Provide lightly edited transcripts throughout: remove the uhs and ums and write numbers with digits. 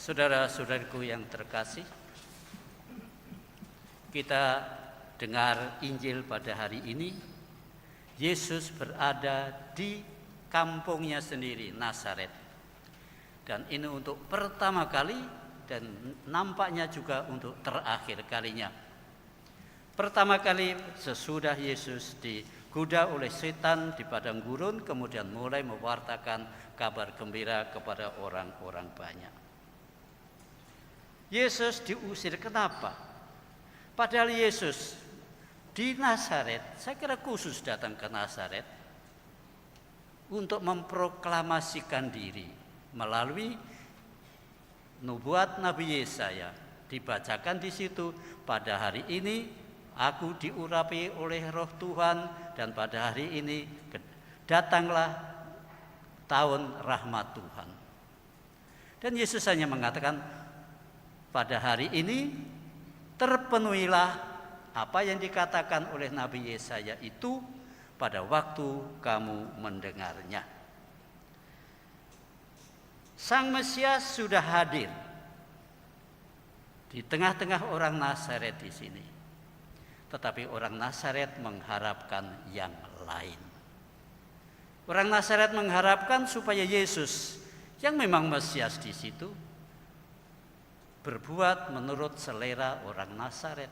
Saudara-saudariku yang terkasih, kita dengar Injil pada hari ini. Yesus berada di kampungnya sendiri, Nazaret. Dan ini untuk pertama kali dan nampaknya juga untuk terakhir kalinya. Pertama kali sesudah Yesus digoda oleh setan di padang gurun, kemudian mulai mewartakan kabar gembira kepada orang-orang banyak. Yesus diusir, kenapa? Padahal Yesus di Nazaret, saya kira khusus datang ke Nazaret untuk memproklamasikan diri melalui nubuat Nabi Yesaya. Dibacakan di situ, pada hari ini aku diurapi oleh Roh Tuhan, dan pada hari ini datanglah tahun rahmat Tuhan. Dan Yesus hanya mengatakan, pada hari ini terpenuhilah apa yang dikatakan oleh Nabi Yesaya itu pada waktu kamu mendengarnya. Sang Mesias sudah hadir di tengah-tengah orang Nazaret di sini. Tetapi orang Nazaret mengharapkan yang lain. Orang Nazaret mengharapkan supaya Yesus yang memang Mesias di situ berbuat menurut selera orang Nazaret,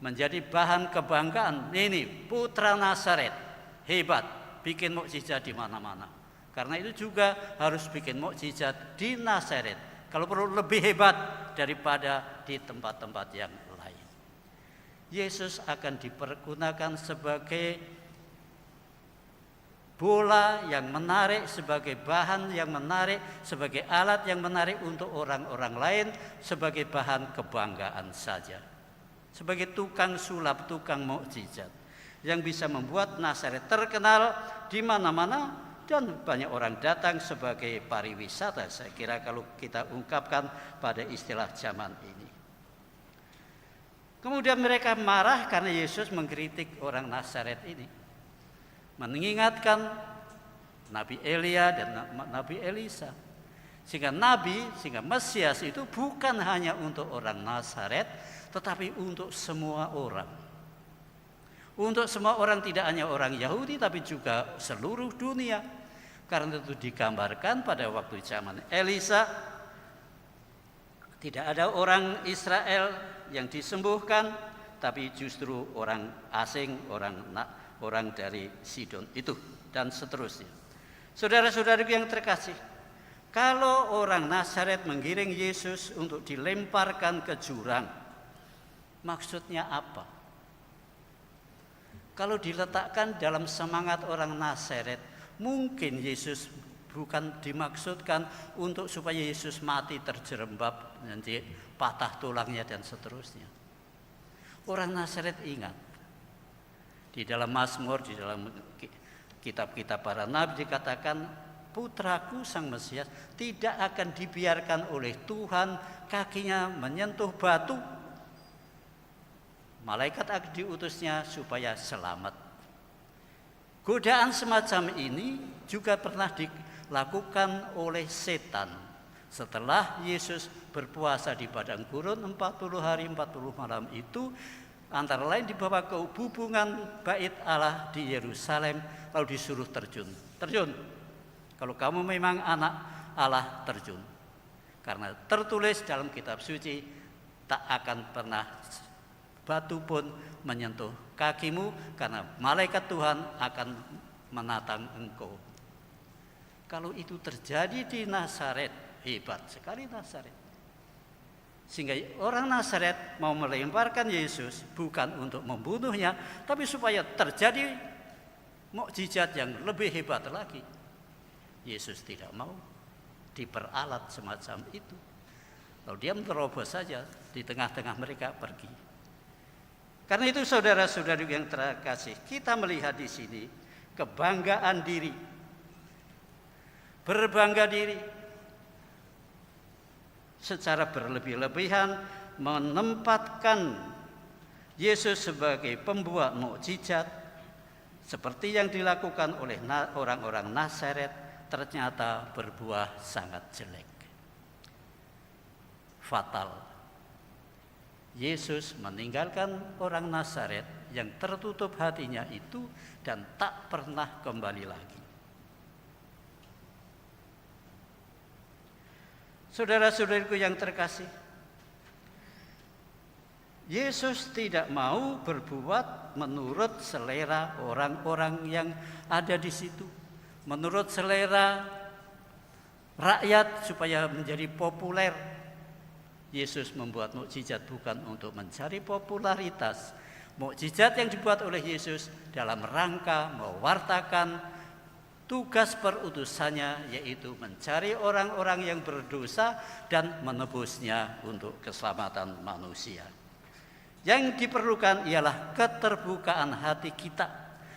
menjadi bahan kebanggaan. Ini putra Nazaret, hebat, bikin mukjizat di mana-mana. Karena itu juga harus bikin mukjizat di Nazaret, kalau perlu lebih hebat daripada di tempat-tempat yang lain. Yesus akan dipergunakan sebagai bola yang menarik, sebagai bahan yang menarik, sebagai alat yang menarik untuk orang-orang lain, sebagai bahan kebanggaan saja. Sebagai tukang sulap, tukang mukjizat yang bisa membuat Nazaret terkenal di mana-mana dan banyak orang datang sebagai pariwisata. Saya kira kalau kita ungkapkan pada istilah zaman ini. Kemudian mereka marah karena Yesus mengkritik orang Nazaret ini, mengingatkan Nabi Elia dan Nabi Elisa. Sehingga Mesias itu bukan hanya untuk orang Nazaret, tetapi untuk semua orang. Untuk semua orang, tidak hanya orang Yahudi, tapi juga seluruh dunia. Karena itu digambarkan pada waktu zaman Elisa, tidak ada orang Israel yang disembuhkan, tapi justru orang asing, orang dari Sidon itu, dan seterusnya. Saudara-saudaraku yang terkasih, kalau orang Nazaret menggiring Yesus untuk dilemparkan ke jurang, maksudnya apa? Kalau diletakkan dalam semangat orang Nazaret, mungkin Yesus bukan dimaksudkan untuk supaya Yesus mati terjerembab, nanti patah tulangnya dan seterusnya. Orang Nazaret ingat, di dalam Mazmur, di dalam kitab-kitab para nabi dikatakan, putraku Sang Mesias tidak akan dibiarkan oleh Tuhan kakinya menyentuh batu. Malaikat akan diutusnya supaya selamat. Godaan semacam ini juga pernah dilakukan oleh setan setelah Yesus berpuasa di padang gurun 40 hari 40 malam itu, antara lain dibawa ke hubungan bait Allah di Yerusalem, lalu disuruh terjun. Kalau kamu memang anak Allah, terjun. Karena tertulis dalam kitab suci, tak akan pernah batu pun menyentuh kakimu, karena malaikat Tuhan akan menatang engkau. Kalau itu terjadi di Nazaret, hebat sekali Nazaret. Sehingga orang Nazaret mau melemparkan Yesus bukan untuk membunuhnya, tapi supaya terjadi mukjizat yang lebih hebat lagi. Yesus tidak mau diperalat semacam itu. Lalu dia menerobos saja di tengah-tengah mereka, pergi. Karena itu saudara-saudari yang terkasih, kita melihat di sini kebanggaan diri, berbangga diri secara berlebih-lebihan, menempatkan Yesus sebagai pembuat mukjizat seperti yang dilakukan oleh orang-orang Nazaret, ternyata berbuah sangat jelek. fatal. Yesus meninggalkan orang Nazaret yang tertutup hatinya itu dan tak pernah kembali lagi. Saudara-saudariku yang terkasih, Yesus tidak mau berbuat menurut selera orang-orang yang ada di situ, menurut selera rakyat supaya menjadi populer. Yesus membuat mukjizat bukan untuk mencari popularitas. Mukjizat yang dibuat oleh Yesus dalam rangka mewartakan tugas perutusannya, yaitu mencari orang-orang yang berdosa dan menebusnya untuk keselamatan manusia. Yang diperlukan ialah keterbukaan hati kita,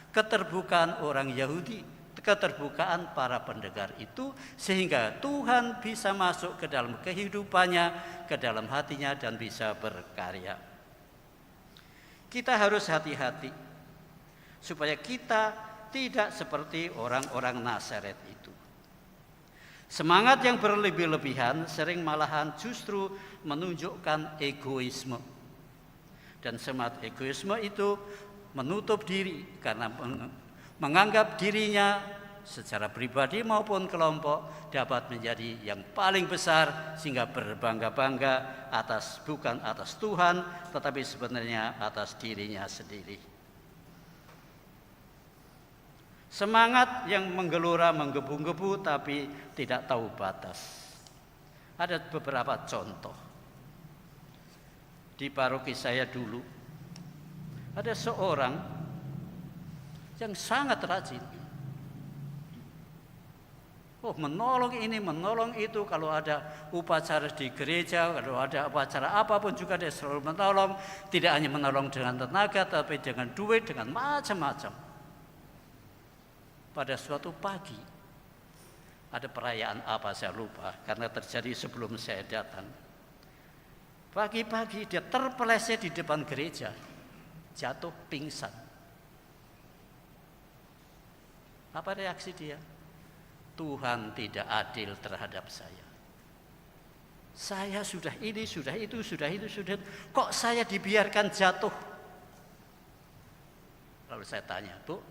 keterbukaan orang Yahudi, keterbukaan para pendengar itu, sehingga Tuhan bisa masuk ke dalam kehidupannya, ke dalam hatinya, dan bisa berkarya. Kita harus hati-hati supaya kita tidak seperti orang-orang Nazaret itu. Semangat yang berlebih-lebihan sering malahan justru menunjukkan egoisme. Dan semangat egoisme itu menutup diri karena menganggap dirinya secara pribadi maupun kelompok dapat menjadi yang paling besar, sehingga berbangga-bangga bukan atas Tuhan, tetapi sebenarnya atas dirinya sendiri. Semangat yang menggelora, menggebu-gebu, tapi tidak tahu batas. Ada beberapa contoh. Di paroki saya dulu, ada seorang yang sangat rajin. Menolong ini, menolong itu. Kalau ada upacara di gereja, kalau ada upacara apapun juga dia selalu menolong. Tidak hanya menolong dengan tenaga, tapi dengan duit, dengan macam-macam. Pada suatu pagi, ada perayaan apa saya lupa, karena terjadi sebelum saya datang. Pagi-pagi dia terpeleset di depan gereja, jatuh pingsan. Apa reaksi dia? Tuhan tidak adil terhadap saya. Saya sudah ini, sudah itu, sudah itu, sudah itu. Kok saya dibiarkan jatuh? Lalu saya tanya, Bu,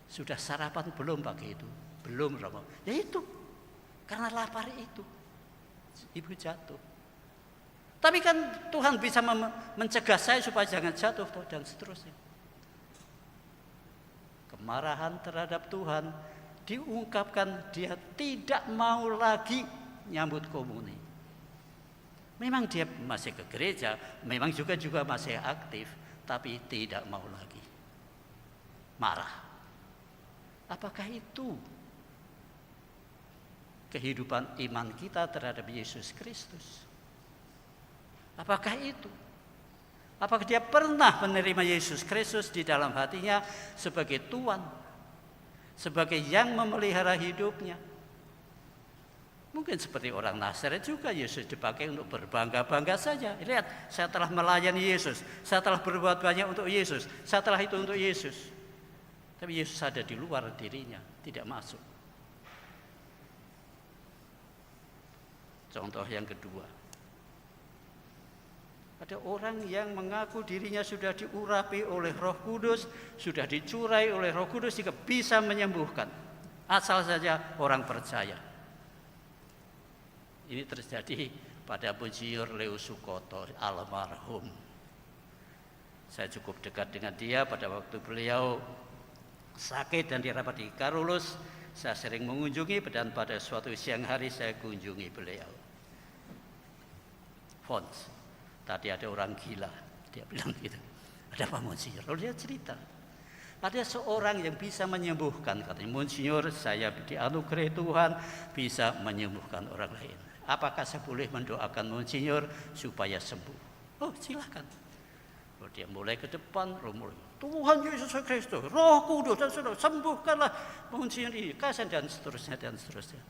sudah sarapan belum pagi itu? Belum, Romo. Ya itu, karena lapar itu, ibu jatuh. Tapi kan Tuhan bisa mencegah saya supaya jangan jatuh, dan seterusnya. Kemarahan terhadap Tuhan diungkapkan, dia tidak mau lagi nyambut komuni. Memang dia masih ke gereja, memang juga masih aktif, tapi tidak mau lagi. Marah. Apakah itu kehidupan iman kita terhadap Yesus Kristus? Apakah itu? Apakah dia pernah menerima Yesus Kristus di dalam hatinya sebagai Tuhan, sebagai yang memelihara hidupnya? Mungkin seperti orang Nazaret juga, Yesus dipakai untuk berbangga-bangga saja. Lihat, saya telah melayani Yesus, saya telah berbuat banyak untuk Yesus, saya telah itu untuk Yesus. Tapi Yesus ada di luar dirinya, tidak masuk. Contoh yang kedua, ada orang yang mengaku dirinya sudah diurapi oleh Roh Kudus, sudah dicurai oleh Roh Kudus sehingga bisa menyembuhkan, asal saja orang percaya. Ini terjadi pada Monsinyur Leo Sukoto, almarhum. Saya cukup dekat dengan dia pada waktu beliau sakit dan dirawat di Karolus. Saya sering mengunjungi, dan pada suatu siang hari saya kunjungi beliau. Fons, tadi ada orang gila, dia bilang gitu. Ada apa, Monsinyur? Lalu dia cerita, ada seorang yang bisa menyembuhkan, katanya. Monsinyur, saya dianugerahi Tuhan bisa menyembuhkan orang lain. Apakah saya boleh mendoakan Monsinyur supaya sembuh? Oh, silakan. Lalu dia mulai ke depan, Tuhan Yesus Kristus, Roh Kudus, dan sudah sembuhkanlah Monsinyur ini, dan seterusnya dan seterusnya.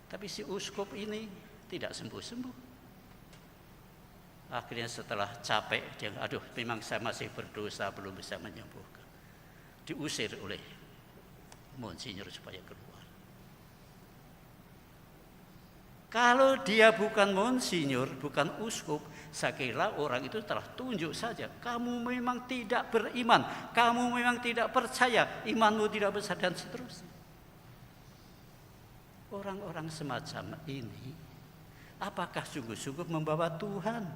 Tapi si uskup ini tidak sembuh-sembuh. Akhirnya setelah capek, dia, memang saya masih berdosa, belum bisa menyembuhkan. Diusir oleh Monsinyur supaya keluar. Kalau dia bukan monsinyur, bukan uskup, saya kira orang itu telah tunjuk saja. Kamu memang tidak beriman, kamu memang tidak percaya, imanmu tidak besar dan seterusnya. Orang-orang semacam ini, apakah sungguh-sungguh membawa Tuhan?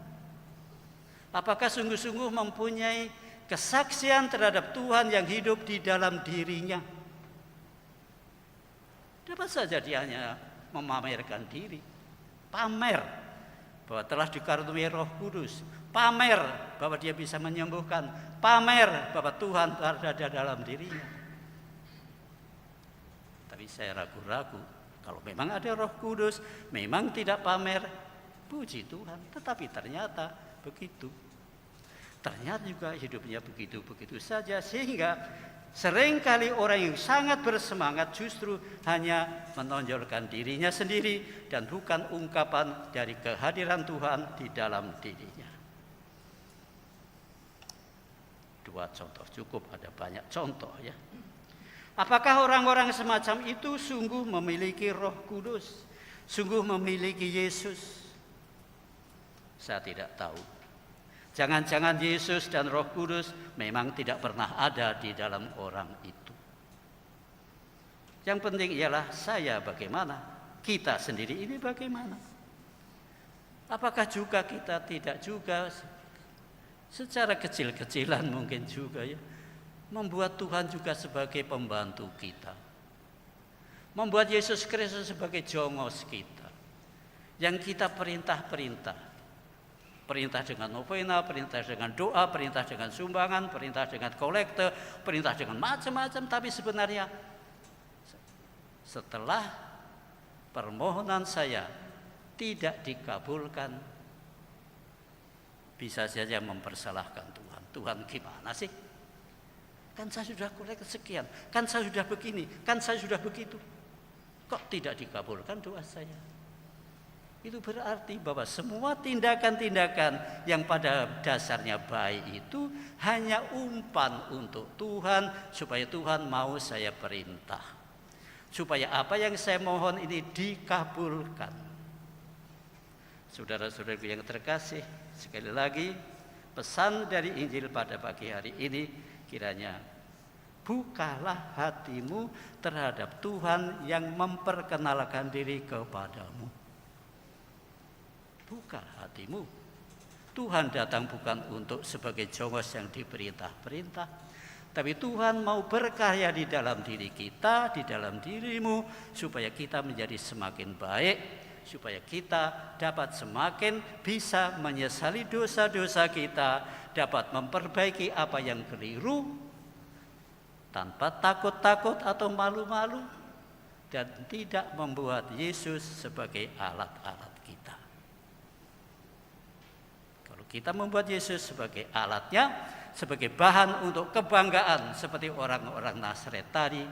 Apakah sungguh-sungguh mempunyai kesaksian terhadap Tuhan yang hidup di dalam dirinya? Dapat saja dia hanya memamerkan diri, pamer bahwa telah dikaruniai Roh Kudus, pamer bahwa dia bisa menyembuhkan, pamer bahwa Tuhan ada dalam dirinya. Tapi saya ragu-ragu, kalau memang ada Roh Kudus, memang tidak pamer, puji Tuhan. Tetapi ternyata begitu. Ternyata juga hidupnya begitu-begitu saja, sehingga seringkali orang yang sangat bersemangat justru hanya menonjolkan dirinya sendiri dan bukan ungkapan dari kehadiran Tuhan di dalam dirinya. Dua contoh cukup, ada banyak contoh ya. Apakah orang-orang semacam itu sungguh memiliki Roh Kudus, sungguh memiliki Yesus? Saya tidak tahu. Jangan-jangan Yesus dan Roh Kudus memang tidak pernah ada di dalam orang itu. Yang penting ialah saya bagaimana, kita sendiri ini bagaimana. Apakah juga kita tidak juga secara kecil-kecilan mungkin juga ya, membuat Tuhan juga sebagai pembantu kita, membuat Yesus Kristus sebagai jongos kita, yang kita perintah-perintah. Perintah dengan novena, perintah dengan doa, perintah dengan sumbangan, perintah dengan kolekte, perintah dengan macam-macam. Tapi sebenarnya setelah permohonan saya tidak dikabulkan, bisa saja mempersalahkan Tuhan. Tuhan gimana sih? Kan saya sudah kolekte sekian, kan saya sudah begini, kan saya sudah begitu. Kok tidak dikabulkan doa saya? Itu berarti bahwa semua tindakan-tindakan yang pada dasarnya baik itu hanya umpan untuk Tuhan, supaya Tuhan mau saya perintah, supaya apa yang saya mohon ini dikabulkan. Saudara-saudaraku yang terkasih, sekali lagi pesan dari Injil pada pagi hari ini, kiranya bukalah hatimu terhadap Tuhan yang memperkenalkan diri kepadamu. Buka hatimu. Tuhan datang bukan untuk sebagai jongos yang diperintah-perintah, tapi Tuhan mau berkarya di dalam diri kita, di dalam dirimu, supaya kita menjadi semakin baik, supaya kita dapat semakin bisa menyesali dosa-dosa kita, dapat memperbaiki apa yang keliru tanpa takut-takut atau malu-malu, dan tidak membuat Yesus sebagai alat-alat kita. Kita membuat Yesus sebagai alatnya, sebagai bahan untuk kebanggaan seperti orang-orang Nazaret tadi.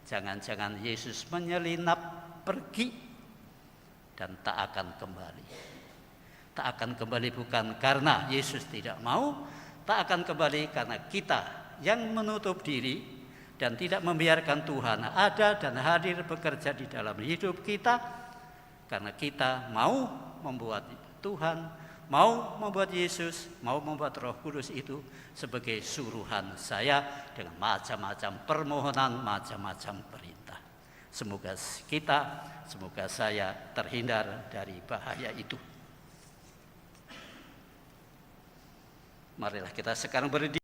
Jangan-jangan Yesus menyelinap pergi dan tak akan kembali. Tak akan kembali bukan karena Yesus tidak mau, tak akan kembali karena kita yang menutup diri dan tidak membiarkan Tuhan ada dan hadir bekerja di dalam hidup kita, karena kita mau membuat Tuhan, mau membuat Yesus, mau membuat Roh Kudus itu sebagai suruhan saya dengan macam-macam permohonan, macam-macam perintah. Semoga saya terhindar dari bahaya itu. Marilah kita sekarang berdiri.